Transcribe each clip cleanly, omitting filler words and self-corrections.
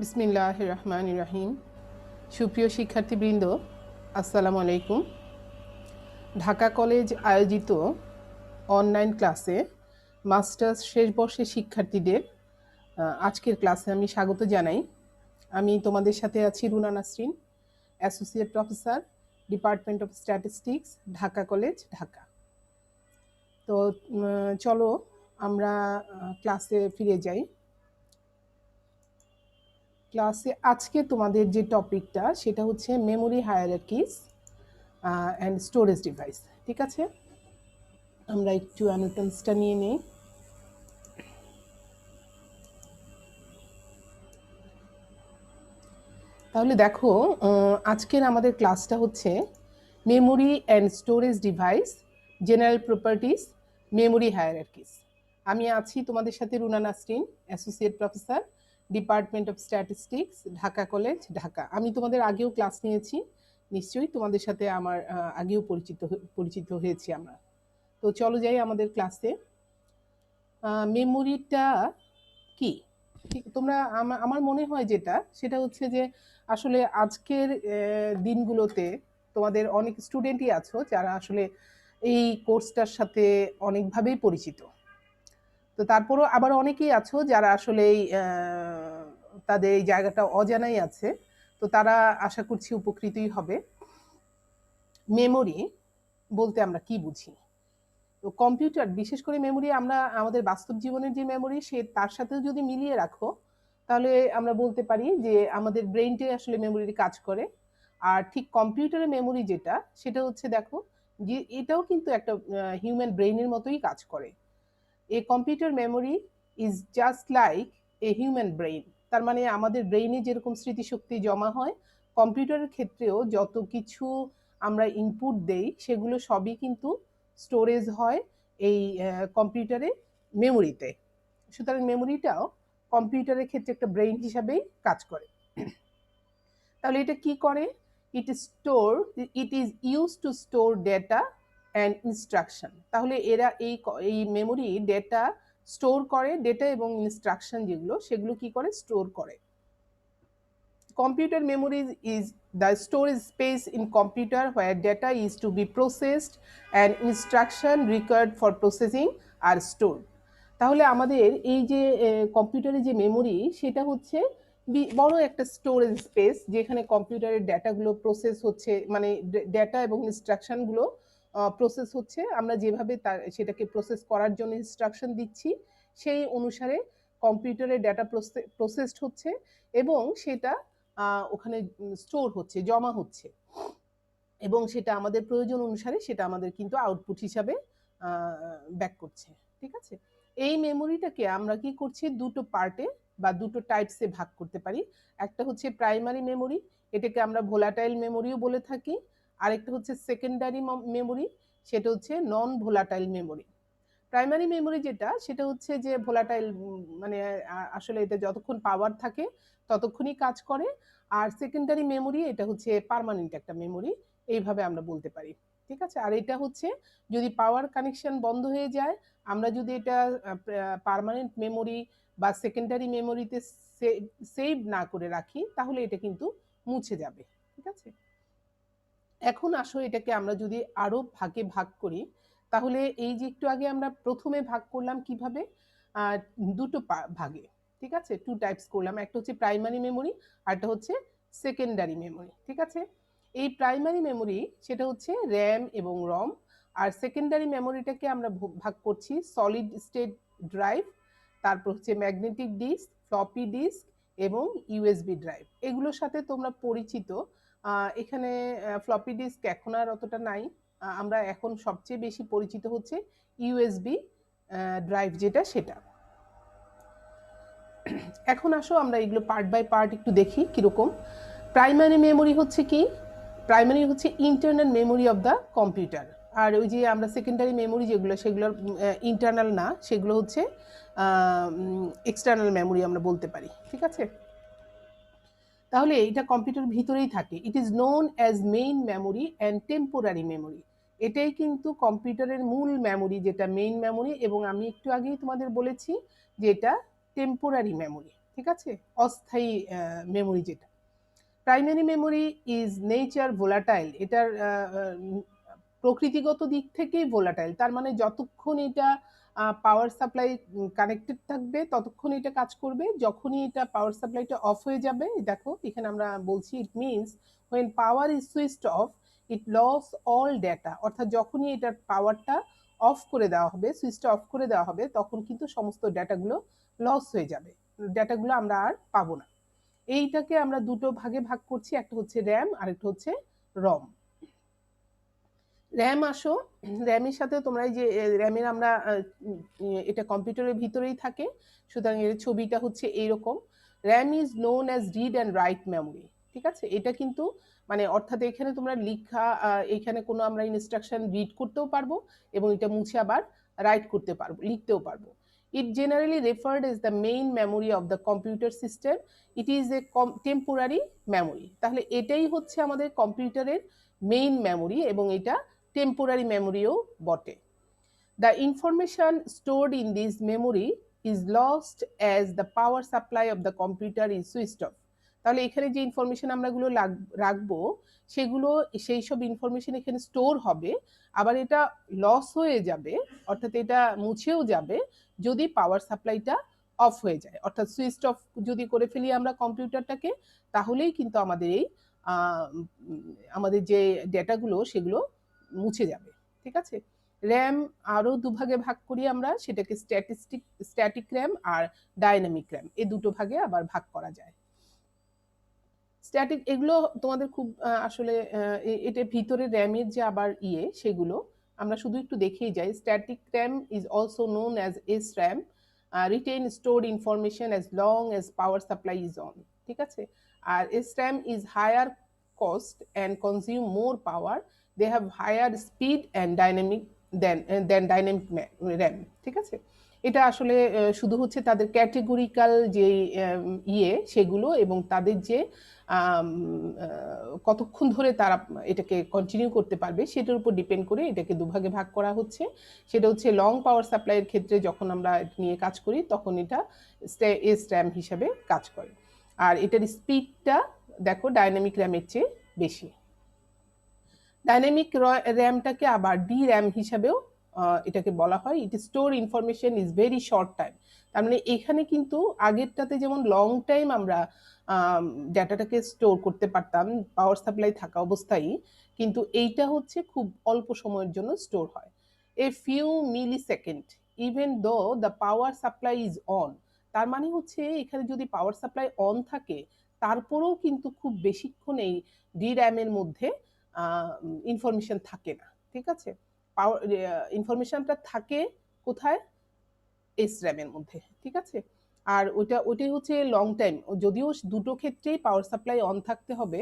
বিসমিল্লাহির রহমানির রহিম। সুপ্রিয় শিক্ষার্থীবৃন্দ, আসসালামু আলাইকুম। ঢাকা কলেজ আয়োজিত অনলাইন ক্লাসে মাস্টার্স শেষ বর্ষের শিক্ষার্থীদের আজকের ক্লাসে আমি স্বাগত জানাই। আমি তোমাদের সাথে আছি Runa Nasrin, associate professor, department of statistics, Dhaka college, Dhaka. তো চলো আমরা ক্লাসে ফিরে যাই। ক্লাসে আজকে তোমাদের যে টপিকটা সেটা হচ্ছে মেমোরি হায়ারার্কিস অ্যান্ড স্টোরেজ ডিভাইস। ঠিক আছে, আমরা একটু অ্যানোটেশনটা নিয়ে নেই। তাহলে দেখো, আজকের আমাদের ক্লাসটা হচ্ছে memory and storage device, general properties, memory hierarchies. আমি আছি তোমাদের সাথে Runa Nasrin, associate professor, department of statistics, Dhaka college, Dhaka. আমি তোমাদের আগেও ক্লাস নিয়েছি, নিশ্চয়ই তোমাদের সাথে আমার আগেও পরিচিত হয়েছি আমরা। তো চলো যাই আমাদের ক্লাসে। মেমোরিটা কি? ঠিক, তোমরা আমার মনে হয় যেটা সেটা হচ্ছে যে আসলে আজকের দিনগুলোতে তোমাদের অনেক স্টুডেন্টই আছো যারা আসলে এই কোর্সটার সাথে অনেকভাবেই পরিচিত। তো তারপরও আবার অনেকেই আছো যারা আসলে তাদের এই জায়গাটা অজানাই আছে। তো তারা আশা করছি উপকৃতই হবে। মেমোরি বলতে আমরা কি বুঝি? তো কম্পিউটার, বিশেষ করে মেমোরি, আমরা আমাদের বাস্তব জীবনের যে মেমোরি সে তার সাথেও যদি মিলিয়ে রাখো তাহলে আমরা বলতে পারি যে আমাদের ব্রেনটাই আসলে মেমোরির কাজ করে। আর ঠিক কম্পিউটারের মেমোরি যেটা সেটা হচ্ছে, দেখো যে এটাও কিন্তু একটা হিউম্যান ব্রেইনের মতোই কাজ করে। A computer memory is just like a human brain. তার মানে আমাদের ব্রেইনে যেরকম স্মৃতিশক্তি জমা হয়, কম্পিউটারের ক্ষেত্রেও যত কিছু আমরা ইনপুট দেই সেগুলো সবই কিন্তু স্টোরেজ হয় এই কম্পিউটারে মেমোরিতে। সুতরাং মেমোরিটাও কম্পিউটারের ক্ষেত্রে একটা ব্রেইন হিসাবেই কাজ করে। তাহলে এটা কি করে? It is use to store data and instruction. তাহলে এরা এই মেমোরি ডেটা স্টোর করে, ডেটা এবং ইনস্ট্রাকশন যেগুলো সেগুলো কি করে? স্টোর করে। Computer memory is the storage space in computer where data is to be processed and instruction required for processing are stored. তাহলে আমাদের এই যে কম্পিউটারের যে মেমোরি সেটা হচ্ছে বড় একটা স্টোরেজ স্পেস, যেখানে কম্পিউটারের ডেটাগুলো প্রসেস হচ্ছে, মানে ডেটা এবং ইনস্ট্রাকশনগুলো প্রসেস হচ্ছে। আমরা যেভাবে সেটাকে প্রসেস করার জন্য ইনস্ট্রাকশন দিচ্ছি সেই অনুসারে কম্পিউটারের ডেটা প্রসেসড হচ্ছে এবং সেটা ওখানে স্টোর হচ্ছে, জমা হচ্ছে, এবং সেটা আমাদের প্রয়োজন অনুসারে সেটা আমাদের কিন্তু আউটপুট হিসাবে ব্যাক করছে। ঠিক আছে, এই মেমোরিটাকে আমরা কি করছি, দুটো পার্টে বা দুটো টাইপসে ভাগ করতে পারি। একটা হচ্ছে প্রাইমারি মেমোরি, এটাকে আমরা ভোলাটাইল মেমোরিও বলে থাকি। আরেকটা হচ্ছে সেকেন্ডারি মেমোরি, সেটা হচ্ছে non volatile memory. Primary memory যেটা সেটা হচ্ছে যে ভোলাটাইল, মানে আসলে এটা যতক্ষণ পাওয়ার থাকে ততক্ষণই কাজ করে। আর সেকেন্ডারি মেমোরি এটা হচ্ছে পার্মানেন্ট একটা মেমোরি, এইভাবে আমরা বলতে পারি। ঠিক আছে, আর এটা হচ্ছে যদি পাওয়ার কানেকশন বন্ধ হয়ে যায়, আমরা যদি এটা পার্মানেন্ট মেমোরি বা সেকেন্ডারি মেমোরিতে সেভ না করে রাখি তাহলে এটা কিন্তু মুছে যাবে। ঠিক আছে, এখন আসো এটাকে আমরা যদি আরো ভাগে ভাগ করি তাহলে এই যে একটু আগে আমরা প্রথমে ভাগ করলাম কিভাবে, দুটো ভাগে। ঠিক আছে, টু টাইপস করলাম, একটা হচ্ছে প্রাইমারি মেমোরি আর একটা হচ্ছে সেকেন্ডারি মেমোরি। ঠিক আছে, এই প্রাইমারি মেমোরি সেটা হচ্ছে র্যাম এবং রম, আর সেকেন্ডারি মেমোরিটাকে আমরা ভাগ করছি সলিড স্টেট ড্রাইভ, তারপর হচ্ছে ম্যাগনেটিক ডিস্ক, ফ্লপি ডিস্ক এবং ইউএসবি ড্রাইভ। এগুলোর সাথে তোমরা পরিচিত। এখানে ফ্লপি ডিস্ক এখন আর অতটা নাই। আমরা এখন সবচেয়ে বেশি পরিচিত হচ্ছে ইউএসবি ড্রাইভ যেটা, সেটা। এখন আসো আমরা এগুলো পার্ট বাই পার্ট একটু দেখি কিরকম। প্রাইমারি মেমোরি হচ্ছে কি? প্রাইমারি হচ্ছে internal memory of the computer. আর ওই যে আমরা সেকেন্ডারি মেমোরি যেগুলো সেগুলোর ইন্টারনাল না, সেগুলো হচ্ছে এক্সটার্নাল মেমোরি আমরা বলতে পারি। ঠিক আছে, তাহলে এটা কম্পিউটার ভিতরেই থাকে। It is known as main memory and temporary memory. এটাই কিন্তু কম্পিউটারের মূল মেমোরি, যেটা মেইন মেমোরি, এবং আমি একটু আগেই তোমাদের বলেছি যে এটা টেম্পোরারি মেমোরি। ঠিক আছে, অস্থায়ী মেমোরি যেটা। Primary memory is nature volatile, এটার প্রকৃতিগত দিক থেকেই ভোলাটাইল, তার মানে যতক্ষণ এটা পাওয়ার সাপ্লাই কানেক্টেড থাকবে ততক্ষণ এটা কাজ করবে, যখনই এটা পাওয়ার সাপ্লাইটা অফ হয়ে যাবে, দেখো এখানে আমরা বলছি it means when power is switched off it loss all data, অর্থাৎ যখনই এটার পাওয়ারটা অফ করে দেওয়া হবে, সুইচটা অফ করে দেওয়া হবে, তখন কিন্তু সমস্ত ডেটাগুলো লস হয়ে যাবে, ডেটাগুলো আমরা আর পাবো না। এইটাকে আমরা দুটো ভাগে ভাগ করছি, একটা হচ্ছে র্যাম আর একটা হচ্ছে রম। র্যাম আসো, র্যামের সাথে তোমরা এই যে র্যামের আমরা এটা কম্পিউটারের ভিতরেই থাকে, সুতরাং এর ছবিটা হচ্ছে এইরকম। RAM is known as read and right memory, ঠিক আছে, এটা কিন্তু মানে অর্থাৎ এখানে তোমরা লিখা এখানে কোনো আমরা ইনস্ট্রাকশন রিড করতেও পারবো এবং এটা মুছে আবার রাইট করতে পারবো, লিখতেও পারবো। It generally referred as the main memory of the computer system. It is a temporary memory. তাহলে এটাই হচ্ছে আমাদের কম্পিউটারের মেইন মেমোরি এবং এটা টেম্পোরারি মেমোরিও বটে। The information stored in this memory is lost as the power supply of the computer is switched off. তাহলে এখানে যে ইনফরমেশন আমরা গুলো রাখবো সেগুলো, সেই সব ইনফরমেশন এখানে স্টোর হবে, আবার এটা লস হয়ে যাবে, অর্থাৎ এটা মুছেও যাবে যদি পাওয়ার সাপ্লাইটা অফ হয়ে যায়, অর্থাৎ সুইচ অফ যদি করে ফেলি আমরা কম্পিউটারটাকে, তাহলেই কিন্তু আমাদের এই আমাদের যে ডেটাগুলো সেগুলো মুছে যাবে, ঠিক আছে। র্যাম আরো দুভাগে ভাগ করি আমরা, সেটাকে স্ট্যাটিক র্যাম আর ডাইনামিক র্যাম, এই দুটো ভাগে আবার ভাগ করা যায়। স্ট্যাটিক এগুলো তোমাদের খুব আসলে এটার ভিতরে র্যামের যে আবার সেগুলো আমরা শুধু একটু দেখেই যাই। Static RAM is also known as S RAM, retain stored information as long as power supply is on, ঠিক আছে। আর S RAM is higher cost and consume more power, they have higher speed and dynamic than dynamic RAM, ঠিক আছে। এটা আসলে শুধু হচ্ছে তাদের ক্যাটেগরিক্যাল যে সেগুলো এবং তাদের যে কতক্ষণ ধরে তারা এটাকে কন্টিনিউ করতে পারবে সেটার উপর ডিপেন্ড করে এটাকে দুভাগে ভাগ করা হচ্ছে। সেটা হচ্ছে লং পাওয়ার সাপ্লাইয়ের ক্ষেত্রে যখন আমরা নিয়ে কাজ করি তখন এটা এস র্যাম হিসাবে কাজ করে, আর এটার স্পিডটা দেখো ডাইনামিক র্যামের চেয়ে বেশি। ডাইনামিক র্যামটাকে আবার ডি র্যাম হিসাবেও এটাকে বলা হয়। It store information is very short time, তার মানে এখানে কিন্তু আগেরটাতে যেমন লং টাইম আমরা ডাটাটাকে স্টোর করতে পারতাম পাওয়ার সাপ্লাই থাকা অবস্থায়, কিন্তু এইটা হচ্ছে খুব অল্প সময়ের জন্য স্টোর হয়, a few millisecond even though the power supply is on. তার মানে হচ্ছে এখানে যদি পাওয়ার সাপ্লাই অন থাকে তারপরেও কিন্তু খুব বেশিক্ষণ এই ডি র্যামের মধ্যে ইনফরমেশন থাকে না, ঠিক আছে। পাওয়ার ইনফরমেশনটা থাকে কোথায়, এস র্যামের মধ্যে, ঠিক আছে। আর ওইটাই হচ্ছে লং টাইম, যদিও দুটো ক্ষেত্রেই পাওয়ার সাপ্লাই অন থাকতে হবে।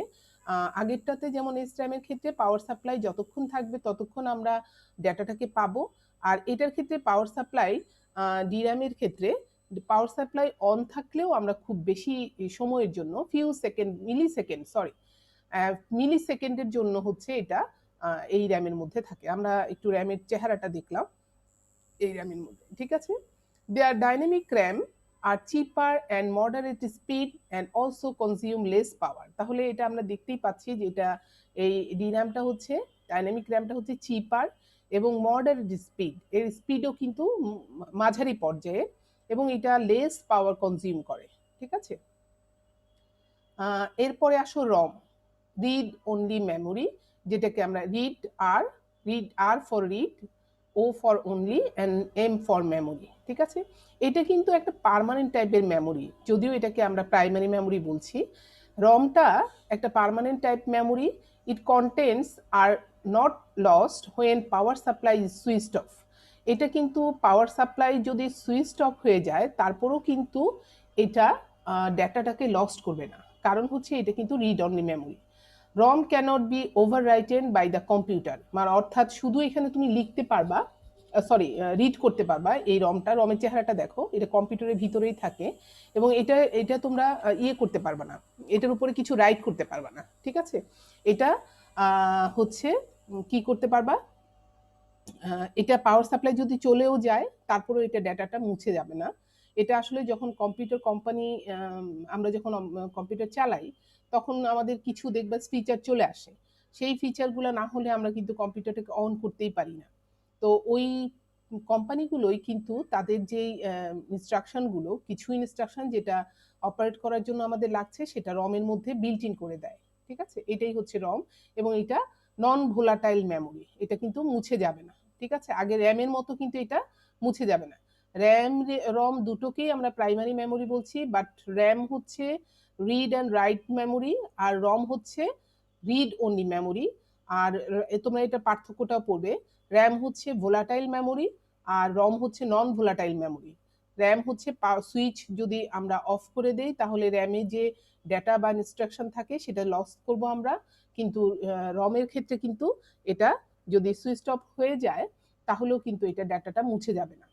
আগেরটাতে যেমন এস র্যামের ক্ষেত্রে পাওয়ার সাপ্লাই যতক্ষণ থাকবে ততক্ষণ আমরা ডেটাটাকে পাবো, আর এটার ক্ষেত্রে পাওয়ার সাপ্লাই ডি র্যামের ক্ষেত্রে পাওয়ার সাপ্লাই অন থাকলেও আমরা খুব বেশি সময়ের জন্য মিলি সেকেন্ডের জন্য হচ্ছে এটা এই র্যামের মধ্যে থাকে। আমরা একটু র্যামের চেহারাটা দেখলাম এই র্যামের মধ্যে, ঠিক আছে। There dynamic RAM are cheaper and moderate speed and also consume less power. তাহলে এটা আমরা দেখতেই পাচ্ছি যে এটা এই ডি র্যামটা হচ্ছে, ডাইনামিক র্যামটা হচ্ছে চিপার এবং মডারেট স্পিড, এর স্পিডও কিন্তু মাঝারি পর্যায়ে এবং এটা লেস পাওয়ার কনজিউম করে, ঠিক আছে। এরপরে আসো রম, রিড অনলি মেমোরি, যেটাকে আমরা read R for read, O for only and M for memory, ঠিক আছে। এটা কিন্তু একটা পার্মানেন্ট টাইপের মেমোরি, যদিও এটাকে আমরা প্রাইমারি মেমোরি বলছি। রমটা একটা permanent type memory, it contents are not lost when power supply is switched of. এটা কিন্তু পাওয়ার সাপ্লাই যদি সুইচড অফ হয়ে যায় তারপরেও কিন্তু এটা ডেটাটাকে লস্ট করবে না, কারণ হচ্ছে এটা কিন্তু read only memory. ROM cannot be overwritten by the computer, মানে অর্থাৎ শুধু এখানে তুমি লিখতে পারবা, রিড করতে পারবা। এই রমের চেহারাটা দেখো, এটা কম্পিউটারের ভিতরেই থাকে এবং এটা তোমরা করতে পারবা না, এটার উপরে কিছু রাইট করতে পারবা না, ঠিক আছে। এটা হচ্ছে কি করতে পারবা, এটা পাওয়ার সাপ্লাই যদি চলেও যায় তারপরেও এটা ডেটাটা মুছে যাবে না, এটা আসলে যখন কম্পিউটার কোম্পানি আমরা যখন কম্পিউটার চালাই তখন আমাদের কিছু দেখবে ফিচার চলে আসে, সেই ফিচারগুলো না হলে আমরা কিন্তু কম্পিউটারটাকে অন করতেই পারি না। তো ওই কোম্পানিগুলোই কিন্তু তাদের যেই ইনস্ট্রাকশনগুলো, কিছু ইনস্ট্রাকশন যেটা অপারেট করার জন্য আমাদের লাগছে সেটা রমের মধ্যে বিল্ট ইন করে দেয়। ঠিক আছে, এটাই হচ্ছে রম। এবং এটা নন ভোলাটাইল মেমোরি, এটা কিন্তু মুছে যাবে না। ঠিক আছে, আগে র্যামের মতো কিন্তু এটা মুছে যাবে না। র্যাম রম দুটোকেই আমরা প্রাইমারি মেমোরি বলছি, বাট র্যাম হচ্ছে রিড অ্যান্ড রাইট মেমোরি, আর রম হচ্ছে রিড অনলি মেমোরি। আর তোমরা এটা পার্থক্যটাও পড়বে, র্যাম হচ্ছে ভোলাটাইল মেমোরি আর রম হচ্ছে নন ভোলাটাইল মেমোরি। র্যাম হচ্ছে সুইচ যদি আমরা অফ করে দেই তাহলে র্যামে যে ডেটা বা ইনস্ট্রাকশন থাকে সেটা লস করব আমরা, কিন্তু রমের ক্ষেত্রে কিন্তু এটা যদি সুইচ অফ হয়ে যায় তাহলেও কিন্তু এটা ডাটাটা মুছে যাবে না।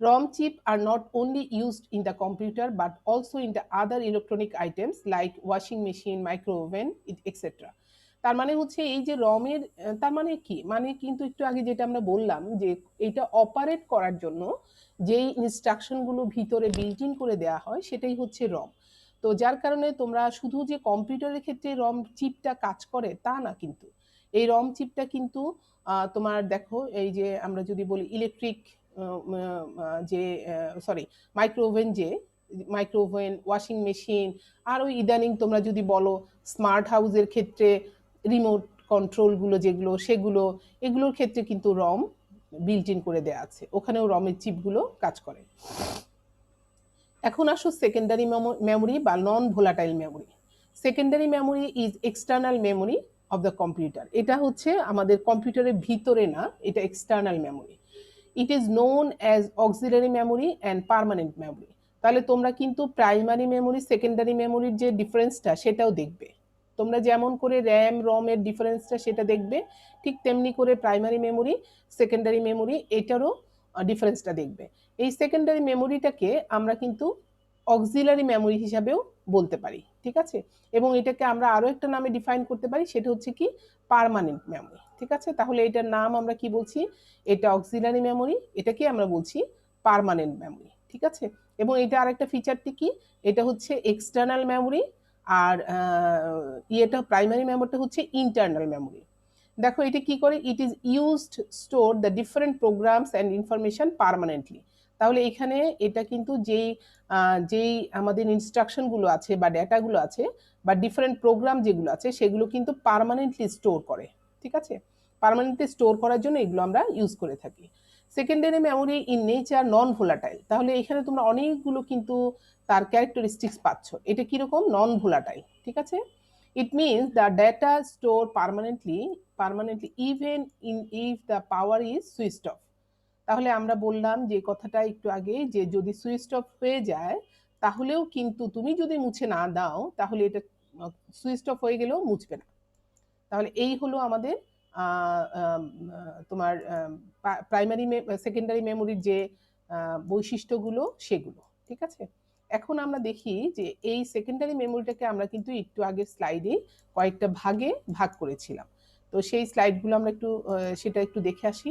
ROM chip are not only used in the computer but also in the other electronic items like washing machine, micro oven, etc. তার মানে হচ্ছে এই যে রমের, তার মানে কি, মানে কিন্তু একটু আগে যেটা আমরা বললাম যে এটা অপারেট করার জন্য যেই ইনস্ট্রাকশনগুলো ভিতরে বিল্ট ইন করে দেওয়া হয় সেটাই হচ্ছে রম। তো যার কারণে তোমরা শুধু যে কম্পিউটারের ক্ষেত্রে রম চিপটা কাজ করে তা না, কিন্তু এই রম চিপটা কিন্তু তোমার দেখো এই যে আমরা যদি বলি ইলেকট্রিক যে সরি মাইক্রোওভেন, যে মাইক্রোওভেন, ওয়াশিং মেশিন, আর ওই ইদানিং তোমরা যদি বলো স্মার্ট হাউসের ক্ষেত্রে রিমোট কন্ট্রোলগুলো যেগুলো সেগুলো, এগুলোর ক্ষেত্রে কিন্তু রম বিল্ট ইন করে দেওয়া আছে, ওখানেও রমের চিপগুলো কাজ করে। এখন আসো সেকেন্ডারি মেমোরি বা non volatile memory. Secondary memory is external memory of the computer. এটা হচ্ছে আমাদের কম্পিউটারের ভিতরে না, এটা external memory. It is known as auxiliary memory and permanent memory. তাহলে তোমরা কিন্তু প্রাইমারি মেমোরি সেকেন্ডারি মেমোরির যে ডিফারেন্সটা সেটাও দেখবে। তোমরা যেমন করে র্যাম রমের ডিফারেন্সটা সেটা দেখবে, ঠিক তেমনি করে প্রাইমারি মেমোরি সেকেন্ডারি মেমোরি এটারও ডিফারেন্সটা দেখবে। এই সেকেন্ডারি মেমোরিটাকে আমরা কিন্তু অক্সিলারি মেমোরি হিসাবেও বলতে পারি। ঠিক আছে, এবং এটাকে আমরা আরো একটা নামে ডিফাইন করতে পারি, সেটা হচ্ছে কি পার্মানেন্ট মেমোরি। ঠিক আছে, তাহলে এটার নাম আমরা কি বলছি, এটা অক্সিলারি মেমোরি, এটাকে আমরা বলছি পার্মানেন্ট মেমোরি। ঠিক আছে, এবং এটা আরেকটা ফিচারটি কি, এটা হচ্ছে এক্সটার্নাল মেমোরি, আর ইয়েটা প্রাইমারি মেমোরিটা হচ্ছে ইন্টারনাল মেমোরি। দেখো এটা কি করে, it is used store the different programs and information permanently. তাহলে এখানে এটা কিন্তু যেই আমাদের ইনস্ট্রাকশনগুলো আছে বা ডেটাগুলো আছে বা ডিফারেন্ট প্রোগ্রাম যেগুলো আছে সেগুলো কিন্তু পার্মানেন্টলি স্টোর করে। ঠিক আছে, পার্মানেন্টলি স্টোর করার জন্য এগুলো আমরা ইউজ করে থাকি। Secondary memory in nature non volatile. তাহলে এখানে তোমরা অনেকগুলো কিন্তু তার ক্যারেক্টারিস্টিক্স পাচ্ছ, এটা কিরকম, নন ভোলাটাইল। ঠিক আছে, it means the data stored permanently even in if the power is switched off. তাহলে আমরা বললাম যে কথাটা একটু আগে, যে যদি সুইচ অফ হয়ে যায় তাহলেও কিন্তু তুমি যদি মুছে না দাও তাহলে এটা সুইচ অফ হয়ে গেলেও মুছবে না। তাহলে এই হলো আমাদের তোমার প্রাইমারি সেকেন্ডারি মেমোরির যে বৈশিষ্ট্যগুলো সেগুলো। ঠিক আছে, এখন আমরা দেখি যে এই সেকেন্ডারি মেমোরিটাকে আমরা কিন্তু একটু আগের স্লাইডে কয়েকটা ভাগে ভাগ করেছিলাম। তো সেই স্লাইডগুলো আমরা একটু সেটা একটু দেখে আসি।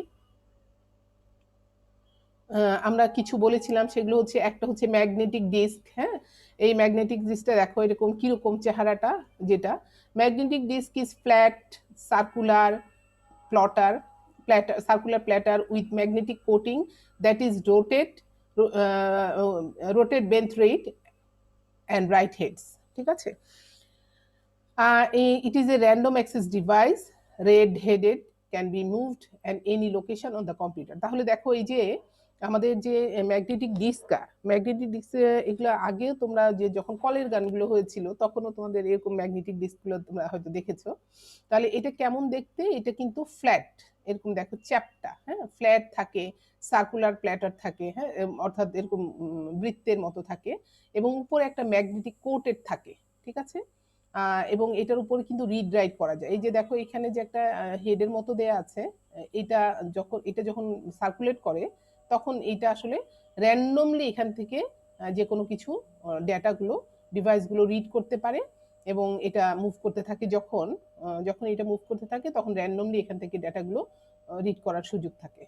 আমরা কিছু বলেছিলাম, সেগুলো হচ্ছে একটা হচ্ছে ম্যাগনেটিক ডিস্ক। হ্যাঁ, এই ম্যাগনেটিক ডিস্কটা দেখো এরকম কিরকম চেহারাটা, যেটা magnetic disk is flat circular platter circular platter with magnetic coating that is rotate bent rate and right heads. ঠিক আছে, it is a random access device, red headed, can be moved at any location on the computer. তাহলে দেখো এই যে আমাদের যে magnetic disk এগুলো আগেও তোমরা যে যখন কলের গানগুলো হয়েছিল তখনও তোমাদের এরকম ম্যাগনেটিক ডিস্কগুলো তোমরা হয়তো দেখেছো। তাহলে এটা কেমন দেখতে, এটা কিন্তু ফ্ল্যাট, এরকম দেখো চ্যাপটা, হ্যাঁ ফ্ল্যাট থাকে, সার্কুলার প্ল্যাটার থাকে, হ্যাঁ অর্থাৎ এরকম বৃত্তের মতো থাকে, এবং উপরে একটা ম্যাগনেটিক কোটেড থাকে। ঠিক আছে, এবং এটার উপরে কিন্তু রিড রাইট করা যায়। এই যে দেখো এখানে যে একটা হেডের মতো দেয়া আছে, এটা যখন সার্কুলেট করে তখন এটা আসলে র্যান্ডমলি এখান থেকে যে কোনো কিছু ডেটাগুলো ডিভাইসগুলো রিড করতে পারে, এবং এটা মুভ করতে থাকে, যখন এটা মুভ করতে থাকে তখন র্যান্ডমলি এখান থেকে ডেটাগুলো রিড করার সুযোগ থাকে।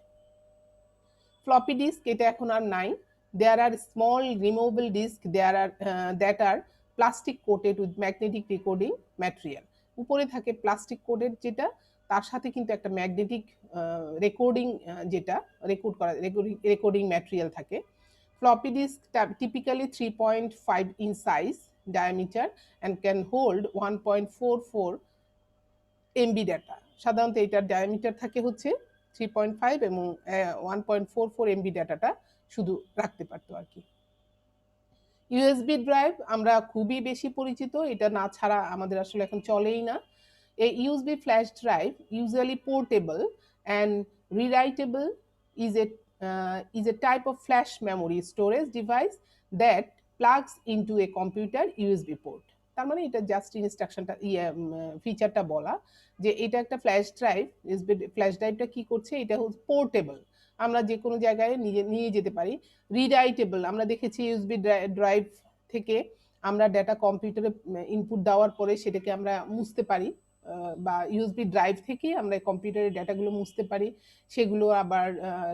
ফ্লপি ডিস্ক এটা এখন আর নাই, There are small removable discs that are plastic coated with magnetic recording material. উপরে থাকে প্লাস্টিক কোটেড, যেটা তার সাথে কিন্তু একটা ম্যাগনেটিক রেকর্ডিং যেটা রেকর্ড করা রেকর্ডিং ম্যাটেরিয়াল থাকে। Floppy disk typically 3.5 in size, diameter, and can hold 1.44 MB data. সাধারণত এটার ডায়ামিটার থাকে হচ্ছে 3.5 এবং 1.44 MB ডাটাটা শুধু রাখতে পারতো আর কি। ইউএসবি ড্রাইভ আমরা খুবই বেশি পরিচিত, এটা না ছাড়া আমাদের আসলে এখন চলেই না। A USB flash drive, usually portable and rewritable, is a type of flash memory storage device that plugs into a computer USB port. তার মানে এটা জাস্ট ইনস্ট্রাকশনটা ফিচারটা বলা যে এটা একটা ফ্ল্যাশ ড্রাইভ। ইউএসবি ফ্ল্যাশ ড্রাইভটা কি করছে, এটা হচ্ছে পোর্টেবল, আমরা যে কোনো জায়গায় নিয়ে যেতে পারি। রিরাইটেবল, আমরা দেখেছি ইউএসবি ড্রাইভ থেকে আমরা ডেটা কম্পিউটারে ইনপুট দেওয়ার পরে সেটাকে আমরা মুছতে পারি, বা ইউএসবি ড্রাইভ থেকে আমরা কম্পিউটারের ডেটাগুলো মুছতে পারি, সেগুলো আবার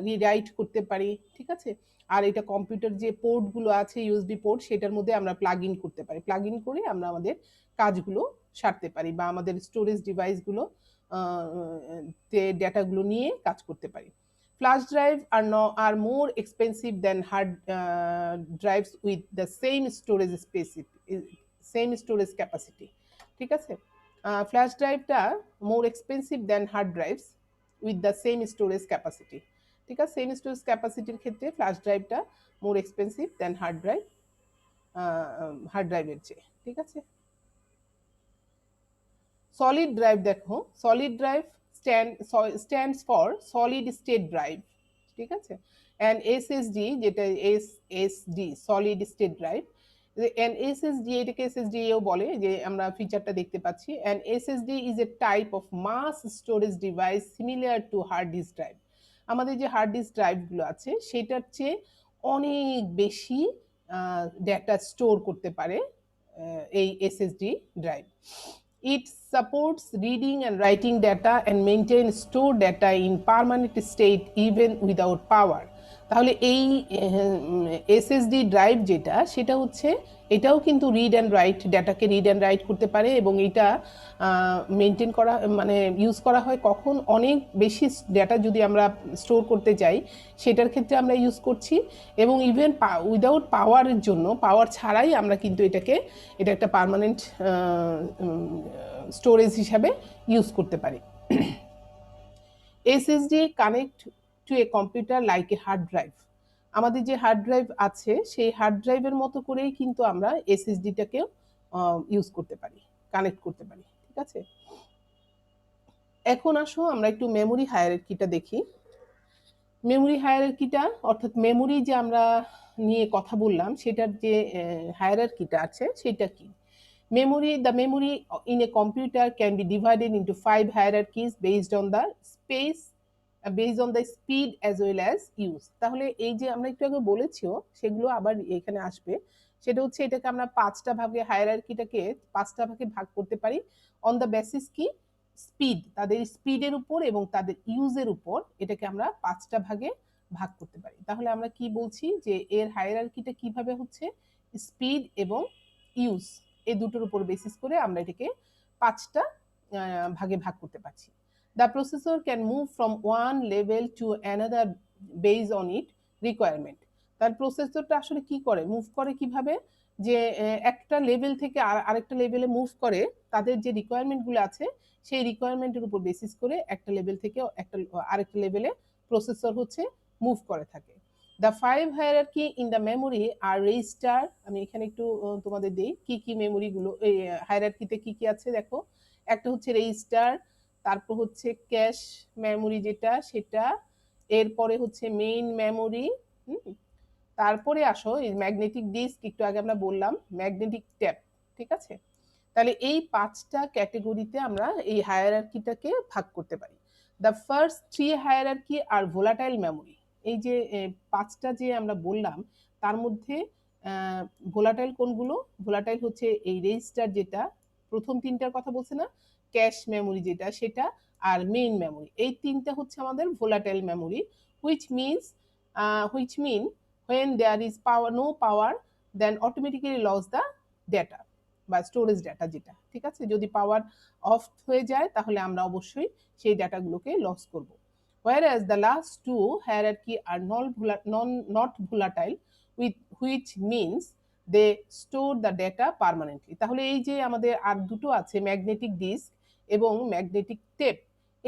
রিরাইট করতে পারি, ঠিক আছে। আর এটা কম্পিউটার যে পোর্টগুলো আছে ইউএসবি পোর্ট, সেটার মধ্যে আমরা প্লাগ ইন করতে পারি, প্লাগ ইন করে আমরা আমাদের কাজগুলো সারতে পারি বা আমাদের স্টোরেজ ডিভাইসগুলো তে ডেটাগুলো নিয়ে কাজ করতে পারি। Flash drive are more expensive than hard drives with the same storage capacity, ঠিক আছে। ফ্ল্যাশ ড্রাইভটা more expensive than hard drives with the same storage capacity, ঠিক আছে। সেম স্টোরেজ ক্যাপাসিটির ক্ষেত্রে ফ্ল্যাশ ড্রাইভটা মোর এক্সপেন্সিভ দেন হার্ড ড্রাইভের চেয়ে, ঠিক আছে। সলিড ড্রাইভ দেখো, solid drive stands for solid state drive, ঠিক আছে। অ্যান্ড এসএসডি, যেটা SSD solid state drive, and SSD এটাকে এসএসডি এও বলে, যে আমরা ফিচারটা দেখতে পাচ্ছি। And SSD is a type of mass storage device similar to hard disk drive. আমাদের যে হার্ড ডিস্ক ড্রাইভগুলো আছে সেটার চেয়ে অনেক বেশি ডেটা স্টোর করতে পারে এই SSD drive. It supports reading and writing data and maintain stored data in permanent state even without power. তাহলে এই এসএসডি ড্রাইভ যেটা, সেটা হচ্ছে এটাও কিন্তু রিড অ্যান্ড রাইট, ডাটাকে রিড অ্যান্ড রাইট করতে পারে, এবং এটা মেনটেন করা মানে ইউজ করা হয় কখন, অনেক বেশি ডেটা যদি আমরা স্টোর করতে চাই সেটার ক্ষেত্রে আমরা ইউজ করছি, এবং ইভেন উইদাউট পাওয়ারের জন্য, পাওয়ার ছাড়াই আমরা কিন্তু এটা একটা পার্মানেন্ট স্টোরেজ হিসাবে ইউজ করতে পারি। SSD connect to a computer like a hard drive. আমাদের যে হার্ড ড্রাইভ আছে সেই হার্ড ড্রাইভের মতো করেই কিন্তু আমরা এসএসডিটাকেও ইউজ করতে পারি, কানেক্ট করতে পারি, ঠিক আছে। এখন আসো আমরা একটু মেমোরি হায়ারার্কিটা দেখি। মেমোরি হায়ারার্কিটা, অর্থাৎ মেমোরি যে আমরা নিয়ে কথা বললাম সেটার যে হায়ারার্কিটা আছে সেটা কি। The memory in a computer can be divided into 5 hierarchies based on the speed as well as use. তাহলে এই যে আমরা একটু আগে বলেছিও সেগুলো আবার এখানে আসবে, সেটা হচ্ছে এটাকে আমরা 5টা ভাগে, হায়ারার্কিটাকে 5টা ভাগে ভাগ করতে পারি অন দ্য বেসিস কি, স্পিড, তাদের স্পিডের উপর এবং তাদের ইউজের উপর এটাকে আমরা 5টা ভাগে ভাগ করতে পারি। তাহলে আমরা কি বলছি যে এর হায়ারার্কিটা কিভাবে হচ্ছে, স্পিড এবং ইউজ এই দুটোর উপর বেসিস করে আমরা এটাকে 5টা ভাগে ভাগ করতে পারছি। The processor can move from one level to another based on its requirement. তার প্রসেসরটা আসলে কি করে, মুভ করে কিভাবে, যে একটা লেভেল থেকে আরেকটা লেভেলে মুভ করে, তাদের যে রিকোয়ারমেন্টগুলো আছে সেই রিকোয়ারমেন্টের উপর বেসিস করে একটা লেভেল থেকে আরেকটা লেভেলে প্রসেসর হচ্ছে মুভ করে থাকে। The 5 hierarchy in the memory are register, আমি এখানে একটু তোমাদের দেই কি কি মেমোরিগুলো এই হায়ারার্কিতে কি কি আছে দেখো। একটা হচ্ছে রেজিস্টার, তারপর হচ্ছে ক্যাশ মেমোরি যেটা সেটা, এরপরে হচ্ছে মেইন মেমোরি, তারপরে আসো এই ম্যাগনেটিক ডিস্ক, একটু আগে আমরা বললাম ম্যাগনেটিক ট্যাপ, ঠিক আছে। তাহলে এই 5টা ক্যাটাগরিতে আমরা এই হায়ারার্কিটাকে ভাগ করতে পারি। The first 3 hierarchy are volatile memory. এই যে 5টা যে আমরা বললাম তার মধ্যে ভোলাটাইল কোনগুলো, ভোলাটাইল হচ্ছে এই রেজিস্টার যেটা প্রথম 3টার কথা বলছে না, ক্যাশ মেমোরি যেটা সেটা, আর মেইন মেমোরি, এই 3টা হচ্ছে আমাদের volatile memory, which mean when there is power, no power, then automatically lose the data বা স্টোরেজ ডাটা যেটা, ঠিক আছে? যদি পাওয়ার অফ হয়ে যায় তাহলে আমরা অবশ্যই সেই ডাটাগুলোকে লস করব। whereas the last two hierarchy are not volatile, with which means they store the data permanently। তাহলে এই যে আমাদের আর দুটো আছে, ম্যাগনেটিক ডিস্ক এবং ম্যাগনেটিক টেপ,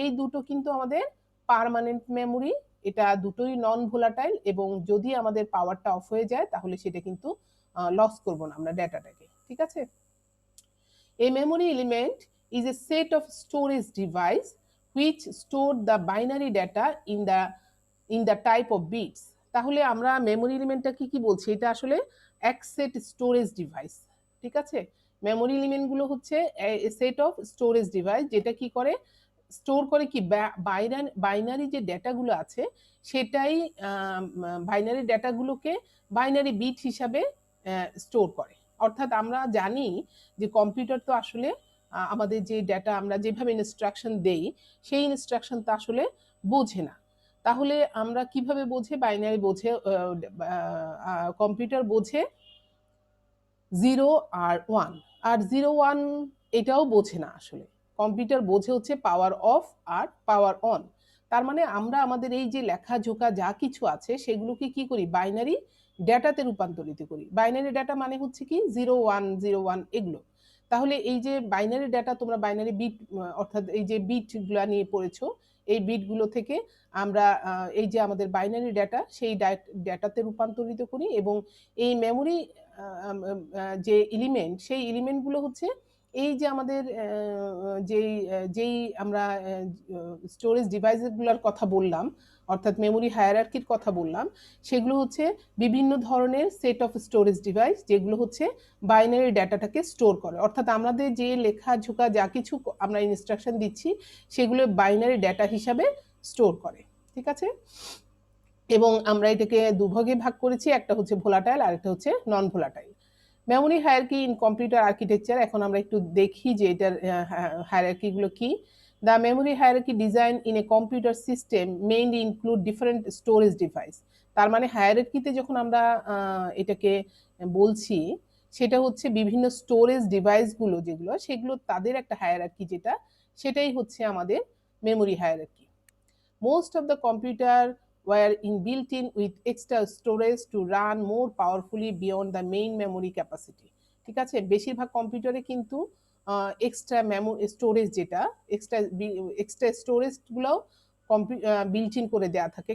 এই দুটো কিন্তু আমাদের পার্মানেন্ট মেমোরি, এটা দুটোই নন ভোলাটাইল, এবং যদি আমাদের পাওয়ারটা অফ হয়ে যায় তাহলে সেটা কিন্তু লস করব না আমরা ডাটাটাকে, ঠিক আছে? A memory element is a set of storage device which store the binary data in the type of bits। তাহলে আমরা মেমোরি এলিমেন্টটা কি বলছি, এটা আসলে এক সেট স্টোরেজ ডিভাইস, ঠিক আছে? মেমোরি এলিমেন্টগুলো হচ্ছে সেট অফ স্টোরেজ ডিভাইস, যেটা কি করে, স্টোর করে কি বাইনারি যে ডেটাগুলো আছে সেটাই, বাইনারি ডেটাগুলোকে বাইনারি বিট হিসাবে স্টোর করে। অর্থাৎ আমরা জানি যে কম্পিউটার তো আসলে আমাদের যে ডেটা আমরা যেভাবে ইনস্ট্রাকশন দেই সেই ইনস্ট্রাকশন তো আসলে বোঝে না। তাহলে আমরা কিভাবে বোঝে? বাইনারি বোঝে, কম্পিউটার বোঝে 0 আর 1, আর 0 1 এটাও বোঝে না আসলে। কম্পিউটার বোঝে হচ্ছে power of R power on. তার মানে আমরা আমাদের এই যে লেখাজোকা যা কিছু আছে সেগুলোকে কি করি, বাইনারি ডেটাতে রূপান্তরিত করি। বাইনারি ডেটা মানে হচ্ছে কি 0 1 0 1 এগুলো। তাহলে এই যে বাইনারি ডেটা, তোমরা বাইনারি বিট অর্থাৎ এই যে বিটগুলো নিয়ে পড়েছো, এই বিটগুলো থেকে আমরা এই যে আমাদের বাইনারি ডেটা সেই ডেটাতে রূপান্তরিত করি, এবং এই মেমোরি যে এলিমেন্ট, সেই এলিমেন্টগুলো হচ্ছে এই যে আমাদের যেই আমরা স্টোরেজ ডিভাইসগুলোর কথা বললাম, অর্থাৎ মেমোরি হায়ারার্কির কথা বললাম, সেগুলো হচ্ছে বিভিন্ন ধরনের সেট অফ স্টোরেজ ডিভাইস যেগুলো হচ্ছে বাইনারি ডাটাটাকে স্টোর করে। অর্থাৎ আমাদের যে লেখাঝোকা যা কিছু আমরা ইনস্ট্রাকশন দিচ্ছি সেগুলো বাইনারি ডাটা হিসাবে স্টোর করে, ঠিক আছে? এবং আমরা এটাকে দুভাগে ভাগ করেছি, একটা হচ্ছে ভোলাটাইল আর একটা হচ্ছে non volatile. Memory hierarchy in computer architecture, এখন আমরা একটু দেখি যে এটার হায়ারার্কিগুলো কি। The memory hierarchy design in a computer system mainly include different storage device. তার মানে হায়ারার্কিতে যখন আমরা এটাকে বলছি সেটা হচ্ছে বিভিন্ন স্টোরেজ ডিভাইসগুলো যেগুলো, সেগুলো তাদের একটা হায়ারার্কি যেটা, সেটাই হচ্ছে আমাদের memory hierarchy. Most of the computer were inbuilt in with extra storage to run more powerfully beyond the main memory capacity। ঠিক আছে? বেশিরভাগ কম্পিউটারে কিন্তু এক্সট্রা স্টোরেজ যেটা, এক্সট্রা স্টোরেজগুলো বিল্ট ইন করে দেওয়া থাকে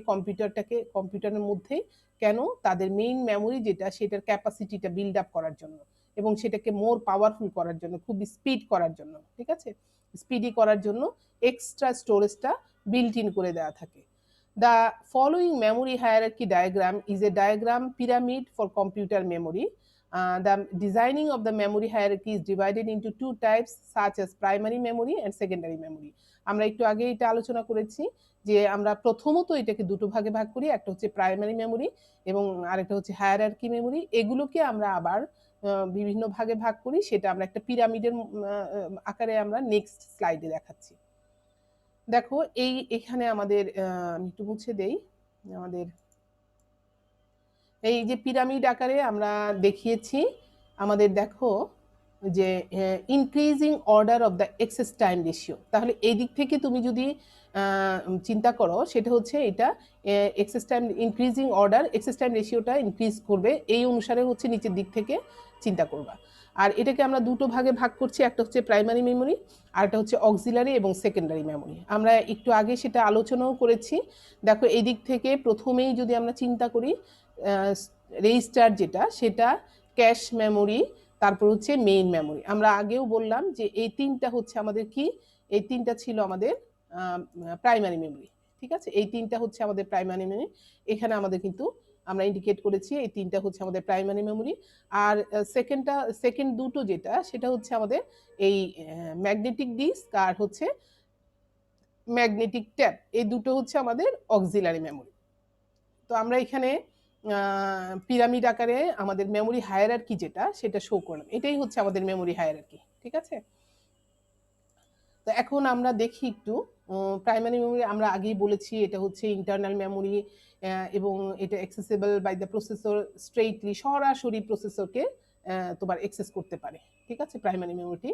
কম্পিউটারের মধ্যে। কেন? তাদের মেইন মেমোরি যেটা সেটার ক্যাপাসিটিটা বিল্ড আপ করার জন্য, এবং সেটাকে মোর পাওয়ারফুল করার জন্য, খুব স্পিড করার জন্য, ঠিক আছে? স্পিডি করার জন্য এক্সট্রা স্টোরেজটা বিল্ট ইন করে দেওয়া থাকে। The following memory hierarchy diagram is a diagram pyramid for computer memory. The designing of the memory hierarchy is divided into two types such as primary memory and secondary memory। আমরা একটু আগে এটা আলোচনা করেছি যে আমরা প্রথমত এটাকে দুটো ভাগে ভাগ করি, একটা হচ্ছে প্রাইমারি মেমোরি এবং আরেকটা হচ্ছে হায়ারার্কি মেমোরি। এগুলোকে আমরা আবার বিভিন্ন ভাগে ভাগ করি, সেটা আমরা একটা পিরামিডের আকারে আমরা নেক্সট স্লাইডে দেখাচ্ছি। দেখো এখানে আমাদের আমি একটু মুছে দেই, আমাদের এই যে পিরামিড আকারে আমরা দেখিয়েছি, আমাদের দেখো যে increasing order of the access time ratio. তাহলে এই দিক থেকে তুমি যদি চিন্তা করো সেটা হচ্ছে এটা access time increasing order, access time রেশিওটা ইনক্রিজ করবে, এই অনুসারে হচ্ছে নিচের দিক থেকে চিন্তা করবা। আর এটাকে আমরা দুটো ভাগে ভাগ করছি, একটা হচ্ছে প্রাইমারি মেমোরি আর একটা হচ্ছে অক্সিলারি এবং সেকেন্ডারি মেমোরি। আমরা একটু আগে সেটা আলোচনাও করেছি। দেখো এই দিক থেকে প্রথমেই যদি আমরা চিন্তা করি, রেজিস্টার যেটা সেটা ক্যাশ মেমোরি, তারপর হচ্ছে মেইন মেমোরি। আমরা আগেও বললাম যে এই তিনটা হচ্ছে আমাদের কি, এই তিনটা ছিল আমাদের প্রাইমারি মেমোরি, ঠিক আছে? এই তিনটা হচ্ছে আমাদের প্রাইমারি মেমোরি, এখানে আমাদের কিন্তু আমরা ইন্ডিকেট করেছি এই তিনটা হচ্ছে আমাদের প্রাইমারি মেমোরি। আর সেকেন্ড দুটো যেটা সেটা হচ্ছে আমাদের এই ম্যাগনেটিক ডিস্ক আর হচ্ছে ম্যাগনেটিক ট্যাপ, এই দুটো হচ্ছে আমাদের অক্সিলারি মেমোরি। তো আমরা এখানে পিরামিড আকারে আমাদের মেমোরি হায়ারার্কি যেটা সেটা শো করলাম, এটাই হচ্ছে আমাদের মেমোরি হায়ারার্কি, ঠিক আছে? তো এখন আমরা দেখি একটু প্রাইমারি মেমোরি আমরা আগেই বলেছি এটা হচ্ছে ইন্টারনাল মেমোরি এবং এটা অ্যাক্সেসিবল বাই দ্য প্রসেসর স্ট্রেইটলি, সরাসরি প্রসেসরকে তোমার অ্যাক্সেস করতে পারে, ঠিক আছে, প্রাইমারি মেমোরিটি।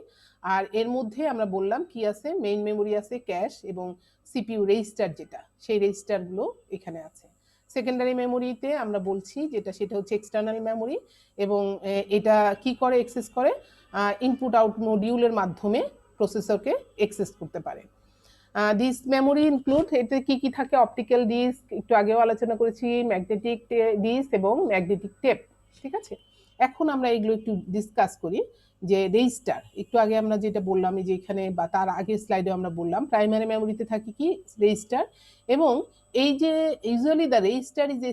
আর এর মধ্যে আমরা বললাম কি আছে, মেইন মেমোরি আছে, ক্যাশ এবং সিপিইউ রেজিস্টার, যেটা সেই রেজিস্টারগুলো এখানে আছে। সেকেন্ডারি মেমোরিতে আমরা বলছি যেটা, সেটা হচ্ছে এক্সটার্নাল মেমোরি, এবং এটা কি করে, অ্যাক্সেস করে ইনপুট আউট মডিউলের মাধ্যমে প্রসেসরকে অ্যাক্সেস করতে পারে। দিস মেমোরি ইনক্লুড, এতে কি কি থাকে, অপটিক্যাল ডিস্ক, একটু আগেও আলোচনা করেছি, ম্যাগনেটিক ডিস্ক এবং ম্যাগনেটিক টেপ, ঠিক আছে। এখন আমরা এগুলো একটু ডিসকাস করি। যে রেজিস্টার, একটু আগে আমরা যেটা বললাম, যে এখানে বা তার আগের স্লাইডে আমরা বললাম প্রাইমারি মেমোরিতে থাকে কি, রেজিস্টার। এবং এই যে usually the register is a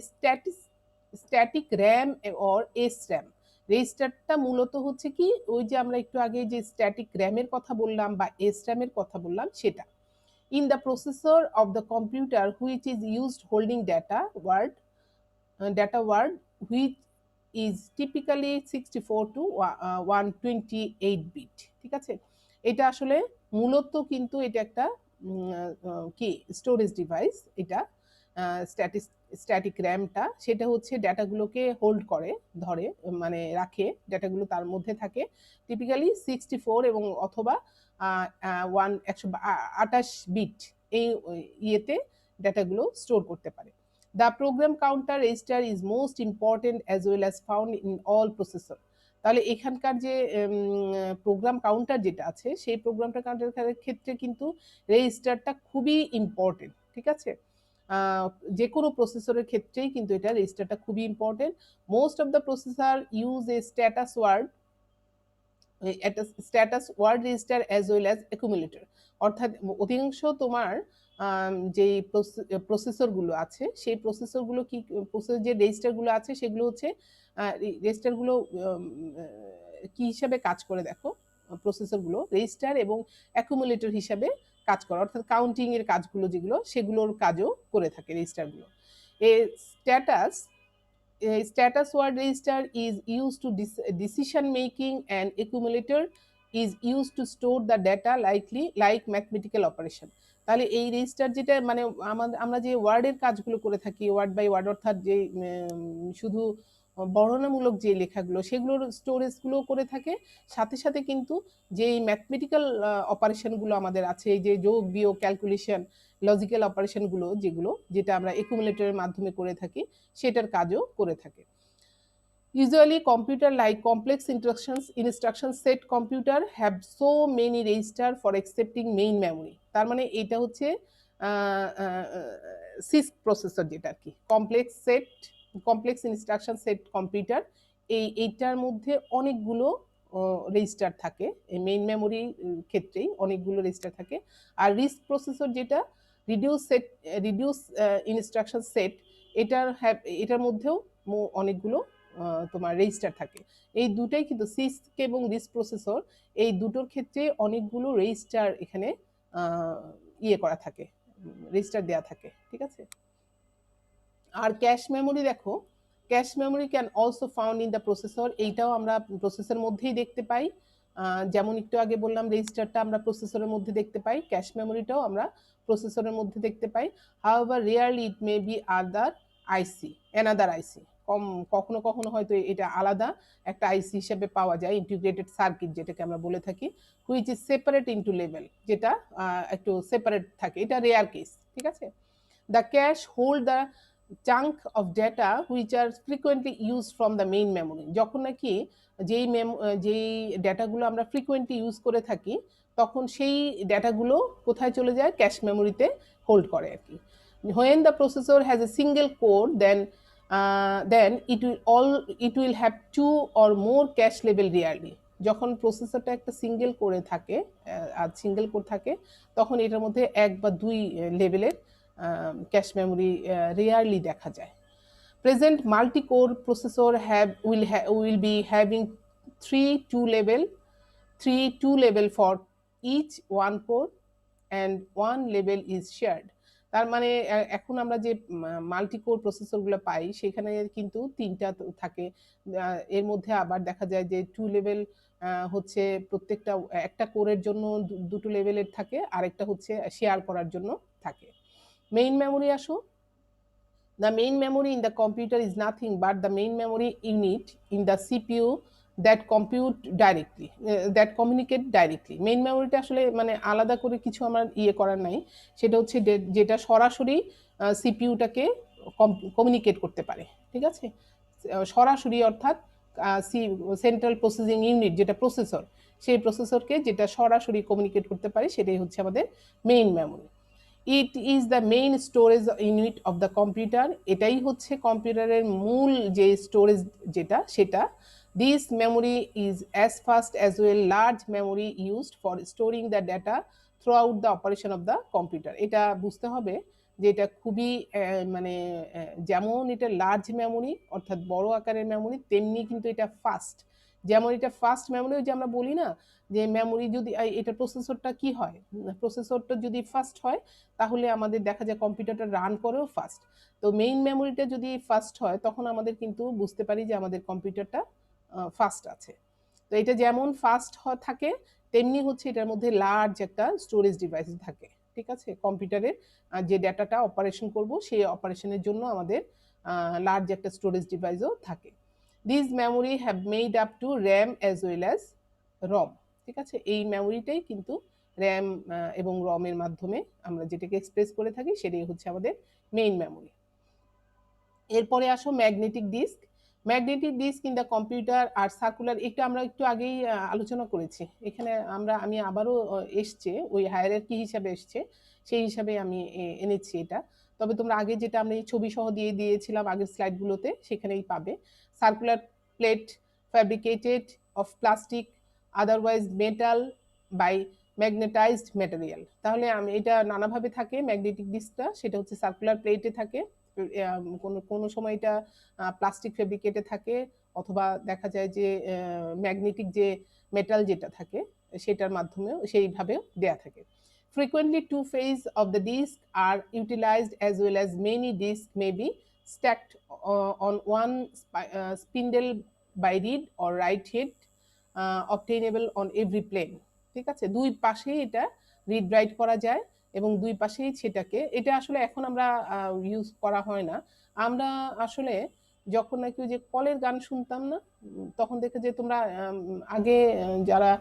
static RAM or S RAM. রেজিস্টারটা মূলত হচ্ছে কি, ওই যে আমরা একটু আগে যে স্ট্যাটিক র্যামের কথা বললাম বা এস র্যামের কথা বললাম সেটা, in the processor of the computer which is used holding data word which is typically 64 to 128 bit, ঠিক আছে। এটা আসলে মূলত কিন্তু এটা একটা কি স্টোরেজ ডিভাইস, এটা স্ট্যাটিক র্যামটা, সেটা হচ্ছে ডেটাগুলোকে হোল্ড করে, ধরে, মানে রাখে, ডেটাগুলো তার মধ্যে থাকে, টিপিক্যালি 64 এবং অথবা 128 বিট, এই ইয়েতে ডেটাগুলো স্টোর করতে পারে। The program counter register is most important as well as found in all processor. তাহলে এখানকার যে প্রোগ্রাম কাউন্টার যেটা আছে, সেই প্রোগ্রাম কাউন্টারের ক্ষেত্রে কিন্তু রেজিস্টারটা খুবই ইম্পর্টেন্ট, ঠিক আছে। যে কোনো প্রসেসরের ক্ষেত্রেই কিন্তু এটা রেজিস্টারটা খুবই important. Most of the processor use a status word register as well as accumulator, অর্থাৎ অধিকাংশ তোমার যে প্রসেসরগুলো আছে, সেই প্রসেসরগুলো কি, প্রসেসর যে রেজিস্টারগুলো আছে সেগুলো হচ্ছে রেজিস্টারগুলো কি হিসাবে কাজ করে, দেখো, প্রসেসরগুলো রেজিস্টার এবং অ্যাকুমুলেটর হিসাবে কাজ করে, অর্থাৎ কাউন্টিং এর কাজগুলো যেগুলো, সেগুলোর কাজও করে থাকে রেজিস্টারগুলো। এ status word register is used to decision making, and accumulator is used to store the data like mathematical operation। তাহলে এই রেজিস্টার যেটা, মানে আমরা যে ওয়ার্ডের কাজগুলো করে থাকি, ওয়ার্ড বাই ওয়ার্ড, অর্থাৎ যে শুধু বর্ণনামূলক যে লেখাগুলো, সেগুলোর স্টোরেজগুলো করে থাকে, সাথে সাথে কিন্তু যে ম্যাথমেটিক্যাল অপারেশনগুলো আমাদের আছে, এই যে যোগ বিয়োগ ক্যালকুলেশন, লজিক্যাল অপারেশনগুলো, যেটা আমরা একুমুলেটরের মাধ্যমে করে থাকি, সেটার কাজও করে থাকে। Usually computer like complex instruction set computer have so many register for accepting main memory। তার মানে এটা হচ্ছে সিস্ক প্রসেসর, যেটা আর কি কমপ্লেক্স ইনস্ট্রাকশন সেট কম্পিউটার, এইটার মধ্যে অনেকগুলো রেজিস্টার থাকে, এই মেইন মেমোরির ক্ষেত্রেই অনেকগুলো রেজিস্টার থাকে। আর রিস্ক প্রসেসর যেটা রিডিউস ইনস্ট্রাকশন সেট, এটার মধ্যেও অনেকগুলো তোমার রেজিস্টার থাকে। এই দুটাই কিন্তু সিস্ক এবং রিস্ক প্রসেসর, এই দুটোর ক্ষেত্রে অনেকগুলো রেজিস্টার এখানে ইয়ে করা থাকে, রেজিস্টার দেওয়া থাকে, ঠিক আছে। আর ক্যাশ মেমোরি, দেখো, cache memory can also found in the processor, এইটাও আমরা প্রসেসরের মধ্যেই দেখতে পাই। যেমন একটু আগে বললাম রেজিস্টারটা আমরা প্রসেসরের মধ্যে দেখতে পাই, ক্যাশ মেমোরিটাও আমরা প্রসেসরের মধ্যে দেখতে পাই। However rarely it may be another IC, কখনো কখনো হয়তো এটা আলাদা একটা আইসি হিসেবে পাওয়া যায়, ইন্টিগ্রেটেড সার্কিট যেটাকে আমরা বলে থাকি, which is separate into level, যেটা একটু সেপারেট থাকে, এটা রেয়ার কেস, ঠিক আছে। The cash hold the chunk of data which are frequently use from the main memory. যখন নাকি যেই ডেটাগুলো আমরা ফ্রিকোয়েন্টলি ইউজ করে থাকি, তখন সেই ডেটাগুলো কোথায় চলে যায়, ক্যাশ মেমোরিতে হোল্ড করে আর কি। When the processor has a single core, then it will have two or more cache level rarely। যখন প্রসেসরটা একটা সিঙ্গেল কোরে থাকে, আর সিঙ্গেল কোর থাকে, তখন এটার মধ্যে এক বা দুই লেভেলের ক্যাশ মেমোরি রেয়ারলি দেখা যায়। Present multi-core processor will be having three two level for each one core, and one level is shared। তার মানে এখন আমরা যে মাল্টি কোর প্রসেসরগুলো পাই, সেখানে কিন্তু তিনটা থাকে, এর মধ্যে আবার দেখা যায় যে টু লেভেল হচ্ছে প্রত্যেকটা একটা কোরের জন্য দুটো লেভেলের থাকে, আরেকটা হচ্ছে শেয়ার করার জন্য থাকে। মেইন মেমোরি আসো। The main memory in the computer is nothing but the main memory unit in the CPU that compute directly, that communicate directly. Main মেমোরিটা আসলে মানে আলাদা করে কিছু আমার করার নাই, সেটা হচ্ছে যেটা সরাসরি সিপিইউটাকে কমিউনিকেট করতে পারে। ঠিক আছে, সরাসরি অর্থাৎ সেন্ট্রাল প্রসেসিং ইউনিট যেটা প্রসেসর, সেই প্রসেসরকে যেটা সরাসরি কমিউনিকেট করতে পারে সেটাই হচ্ছে আমাদের main memory. It is the main storage unit of the computer, এটাই হচ্ছে কম্পিউটারের মূল যে স্টোরেজ যেটা সেটা। This memory is as fast as well large memory used for storing the data through out the operation of the computer. এটা বুঝতে হবে যে এটা খুবই মানে যেমন এটা লার্জ মেমোরি অর্থাৎ বড় আকারের মেমোরি, তেমনি কিন্তু এটা ফাস্ট। যেমন এটা ফাস্ট মেমোরি, যে আমরা বলি না যে মেমোরি যদি এটা প্রসেসরটা কি হয়, প্রসেসরটা যদি ফাস্ট হয় তাহলে আমাদের দেখা যায় কম্পিউটারটা রান করেও ফাস্ট। তো মেইন মেমোরিটা যদি ফাস্ট হয় তখন আমাদের কিন্তু বুঝতে পারি যে আমাদের কম্পিউটারটা ফাস্ট আছে। তো এটা যেমন ফাস্ট থাকে তেমনি হচ্ছে এটার মধ্যে লার্জ একটা স্টোরেজ ডিভাইস থাকে। ঠিক আছে, কম্পিউটারের যে ডাটাটা অপারেশন করব সেই অপারেশনের জন্য আমাদের লার্জ একটা স্টোরেজ ডিভাইসও থাকে। This memory have made up to RAM as well as ROM. ঠিক আছে, এই মেমোরিটাই কিন্তু র্যাম এবং রমের মাধ্যমে আমরা যেটাকে এক্সপ্রেস করে থাকি সেটাই হচ্ছে আমাদের মেইন মেমোরি। এরপরে আসো magnetic disk. Magnetic disk in the computer আর সার্কুলার, আমরা একটু আগেই আলোচনা করেছি। এখানে আমি আবারও এসছে ওই হায়ারার্কি হিসাবে এসছে, সেই হিসাবে আমি এনেছি এটা। তবে তোমরা আগে যেটা আমরা এই ছবি সহ দিয়েছিলাম আগের স্লাইডগুলোতে সেখানেই পাবে। Circular plate fabricated of plastic otherwise metal by magnetized material. তাহলে এটা নানাভাবে থাকে ম্যাগনেটিক ডিস্কটা, সেটা হচ্ছে সার্কুলার প্লেটে থাকে, কোনো সময় এটা প্লাস্টিক ফেব্রিকেটে থাকে, অথবা দেখা যায় যে ম্যাগনেটিক যে মেটাল যেটা থাকে সেটার মাধ্যমেও সেইভাবেও দেয়া থাকে। Frequently, two phases of the disc are utilized as well as many discs may be stacked on one spindle by read or write head obtainable on every plane. ঠিক আছে, দুই পাশেই এটা রিড রাইট করা যায় এবং দুই পাশেই সেটাকে, এটা আসলে এখন আমরা ইউজ করা হয় না। আমরা আসলে যখন নাকি ওই যে কলের গান শুনতাম না, তখন দেখে যে তোমরা আগে যারা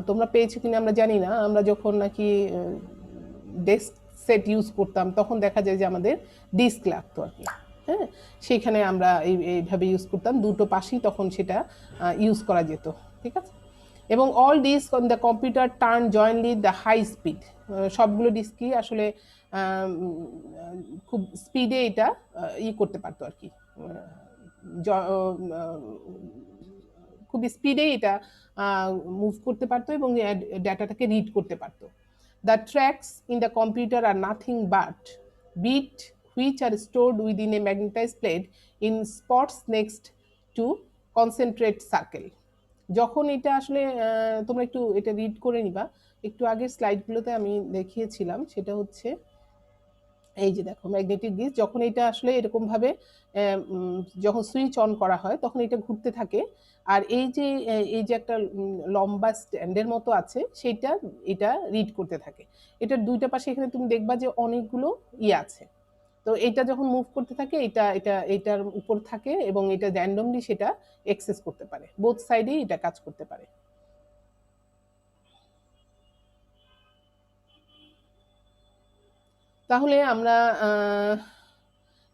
তোমরা পেয়েছো কিনা আমরা জানি না, আমরা যখন নাকি ডেস্ক সেট ইউজ করতাম তখন দেখা যায় যে আমাদের ডিস্ক লাগতো আর কি। হ্যাঁ, সেখানে আমরা এইভাবে ইউজ করতাম, দুটো পাশেই তখন সেটা ইউজ করা যেত। ঠিক আছে, এবং all disk on the computer turn jointly the high speed. সবগুলো ডিস্কই আসলে খুব স্পিডে এটা করতে পারতো আর কি, খুব স্পিডে এটা মুভ করতে পারতো এবং ডাটাটাকে রিড করতে পারতো। The tracks in the computer are nothing but bit which are stored within a magnetize plate in spots next to concentrate circle. যখন এটা আসলে তোমরা একটু এটা রিড করে নিবা, একটু আগের স্লাইডগুলোতে আমি দেখিয়েছিলাম, সেটা হচ্ছে এই যে দেখো ম্যাগনেটিক ডিস্ক যখন এটা আসলে এরকম ভাবে যখন সুইচ অন করা হয় তখন এটা ঘুরতে থাকে, আর এই যে একটা লম্বা স্ট্যান্ডের মতো আছে সেটা এটা রিড করতে থাকে। এটার দুইটা পাশে এখানে তুমি দেখবা যে অনেকগুলো আছে। তো এটা যখন মুভ করতে থাকে এটার উপর থাকে এবং এটা র্যান্ডমলি সেটা অ্যাক্সেস করতে পারে, বোথ সাইডেই এটা কাজ করতে পারে। তাহলে আমরা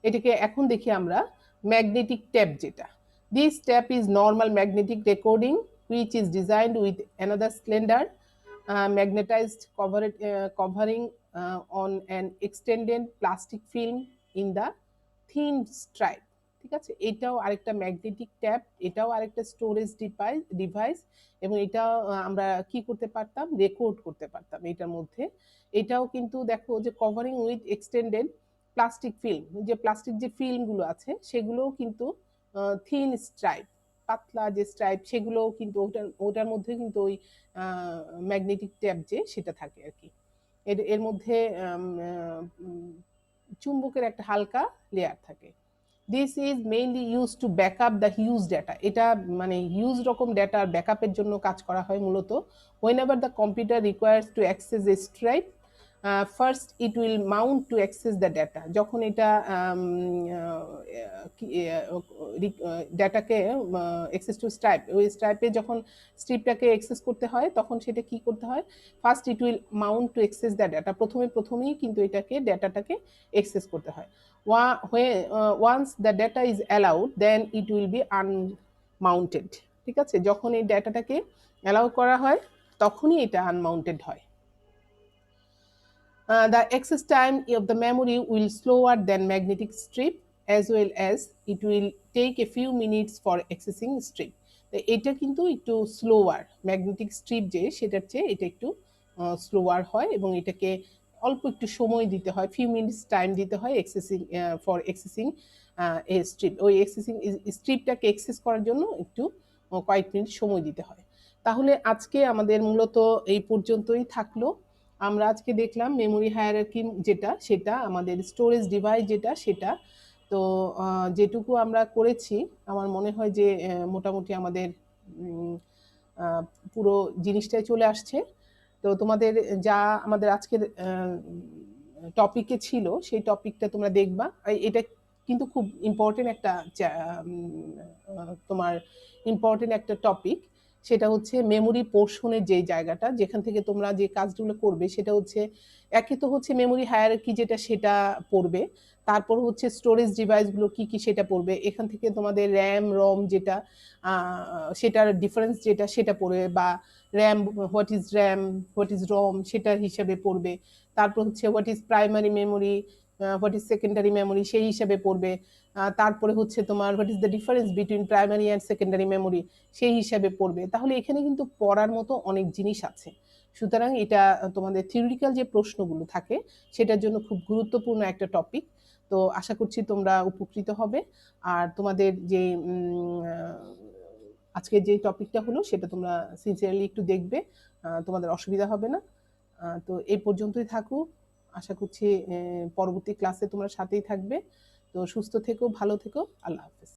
এটাকে এখন দেখি আমরা ম্যাগনেটিক ট্যাপ যেটা। This tap is normal magnetic recording which is designed with another slender magnetized covering on an extended plastic film in the thin stripe. ঠিক আছে, এটাও আরেকটা ম্যাগনেটিক ট্যাপ, এটাও আরেকটা স্টোরেজ ডিভাইস এবং এটা আমরা কি করতে পারতাম, রেকর্ড করতে পারতাম এটার মধ্যে। এটাও কিন্তু দেখো যে covering with extended plastic film, যে প্লাস্টিক যে ফিল্মগুলো আছে সেগুলোও কিন্তু থিন স্ট্রাইপ, পাতলা যে স্ট্রাইপ সেগুলোও কিন্তু ওটার মধ্যে কিন্তু ওই ম্যাগনেটিক ট্যাপ যে সেটা থাকে আর কি। এর মধ্যে চুম্বকের একটা হালকা লেয়ার থাকে। This is mainly use to backup the huge data. এটা মানে হিউজ রকম ডেটার ব্যাকআপের জন্য কাজ করা হয় মূলত। Whenever the computer requires to access a stripe, first it will mount to access the data. যখন এটা ডেটাকে অ্যাক্সেস টু স্ট্রাইপ, ওই স্ট্রাইপে যখন স্ট্রিপটাকে অ্যাক্সেস করতে হয় তখন সেটা কি করতে হয়, first it will mount to access the data. প্রথমেই কিন্তু এটাকে ডেটাটাকে অ্যাক্সেস করতে হয়। Once the data is allowed then it will be unmounted. ঠিক আছে, যখন এই ডেটাটাকে অ্যালাউ করা হয় তখনই এটা আনমাউন্টেড হয়। The access time of the memory will slower than magnetic strip, as well as it will take a few minutes for accessing strip. তো এটা কিন্তু একটু স্লোয়ার, ম্যাগনেটিক স্ট্রিপ যে সেটার চেয়ে এটা একটু স্লোয়ার হয় এবং এটাকে অল্প একটু সময় দিতে হয়, ফিউ মিনিটস টাইম দিতে হয় ফর এক্সেসিং এ স্ট্রিপ। ওই স্ট্রিপটাকে অ্যাক্সেস করার জন্য একটু কয়েক মিনিট সময় দিতে হয়। তাহলে আজকে আমাদের মূলত এই পর্যন্তই থাকলো। আমরা আজকে দেখলাম মেমোরি হায়ারার্কি যেটা, সেটা আমাদের স্টোরেজ ডিভাইস যেটা সেটা। তো যেটুকু আমরা করেছি আমার মনে হয় যে মোটামুটি আমাদের পুরো জিনিসটাই চলে আসছে। তো তোমাদের যা আমাদের আজকের টপিকে ছিল সেই টপিকটা তোমরা দেখবা। এটা কিন্তু খুব ইম্পর্টেন্ট একটা তোমার ইম্পর্টেন্ট একটা টপিক। সেটা হচ্ছে মেমোরি পোর্শনের যেই জায়গাটা, যেখান থেকে তোমরা যে কাজগুলো করবে সেটা হচ্ছে, একে তো হচ্ছে মেমোরি হায়ারার্কি যেটা সেটা পড়বে, তারপর হচ্ছে স্টোরেজ ডিভাইসগুলো কি কি সেটা পড়বে, এখান থেকে তোমাদের র্যাম রম যেটা সেটার ডিফারেন্স যেটা সেটা পড়বে, বা র্যাম হোয়াট ইজ রম সেটার হিসাবে পড়বে। তারপর হচ্ছে what is primary memory, what is secondary memory সেই হিসাবে পড়বে। তারপরে হচ্ছে তোমার what is the difference between primary and secondary memory সেই হিসাবে পড়বে। তাহলে এখানে কিন্তু পড়ার মতো অনেক জিনিস আছে। সুতরাং এটা তোমাদের থিওরিটিক্যাল যে প্রশ্নগুলো থাকে সেটার জন্য খুব গুরুত্বপূর্ণ একটা টপিক। তো আশা করছি তোমরা উপকৃত হবে। আর তোমাদের যে আজকের যে টপিকটা হলো সেটা তোমরা সিনসিয়ারলি একটু দেখবে, তোমাদের অসুবিধা হবে না। তো এই পর্যন্তই থাকুক। আশা করছি পরবর্তী ক্লাসে তোমরা সাথেই থাকবে। তো সুস্থ থেকো, ভালো থেকো, আল্লাহ হাফেজ।